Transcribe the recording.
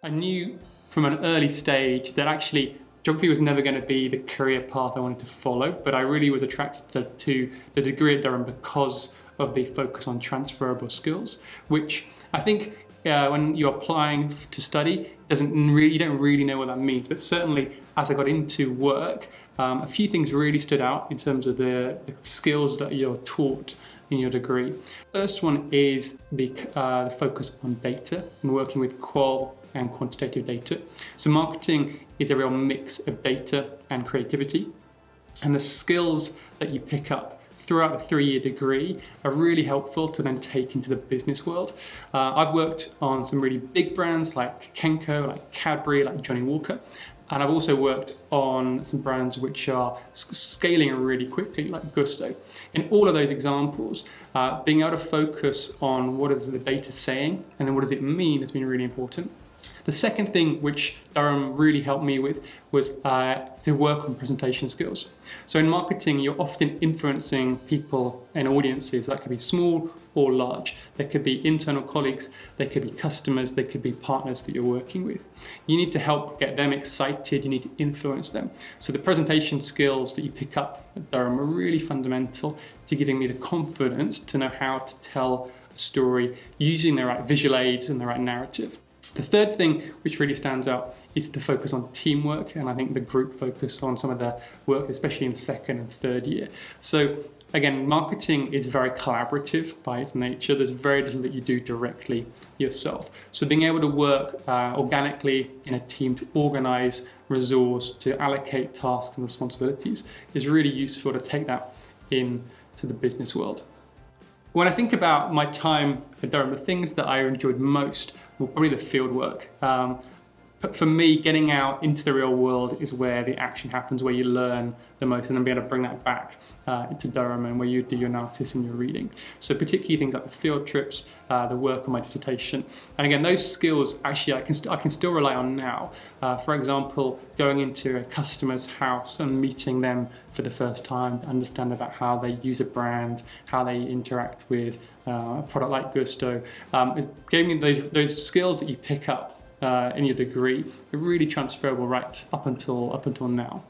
I knew from an early stage that actually geography was never going to be the career path I wanted to follow, but I really was attracted to the degree at Durham because of the focus on transferable skills, which I think when you're applying to study, you don't really know what that means. But certainly as I got into work, a few things really stood out in terms of the skills that you're taught in your degree. First one is the focus on data and working with qual and quantitative data. So marketing is a real mix of data and creativity, and the skills that you pick up throughout the 3-year degree are really helpful to then take into the business world. I've worked on some really big brands like Kenco, like Cadbury, like Johnny Walker, and I've also worked on some brands which are scaling really quickly, like Gusto. In all of those examples, being able to focus on what is the data saying and then what does it mean has been really important. The second thing which Durham really helped me with was to work on presentation skills. So in marketing, you're often influencing people and audiences that could be small or large. They could be internal colleagues, they could be customers, they could be partners that you're working with. You need to help get them excited, you need to influence them. So the presentation skills that you pick up at Durham are really fundamental to giving me the confidence to know how to tell a story using the right visual aids and the right narrative. The third thing which really stands out is the focus on teamwork, and I think the group focus on some of the work, especially in second and third year. So again, marketing is very collaborative by its nature. There's very little that you do directly yourself. So being able to work organically in a team to organize, resource, to allocate tasks and responsibilities is really useful to take that into the business world. When I think about my time at Durham, the things that I enjoyed most were probably the field work. But for me, getting out into the real world is where the action happens, where you learn the most, and then be able to bring that back into Durham and where you do your analysis and your reading. So particularly things like the field trips, the work on my dissertation. And again, those skills actually I can still rely on now. For example, going into a customer's house and meeting them for the first time to understand about how they use a brand, how they interact with a product like Gusto. It gave me those skills that you pick up in your degree are really transferable right up until now.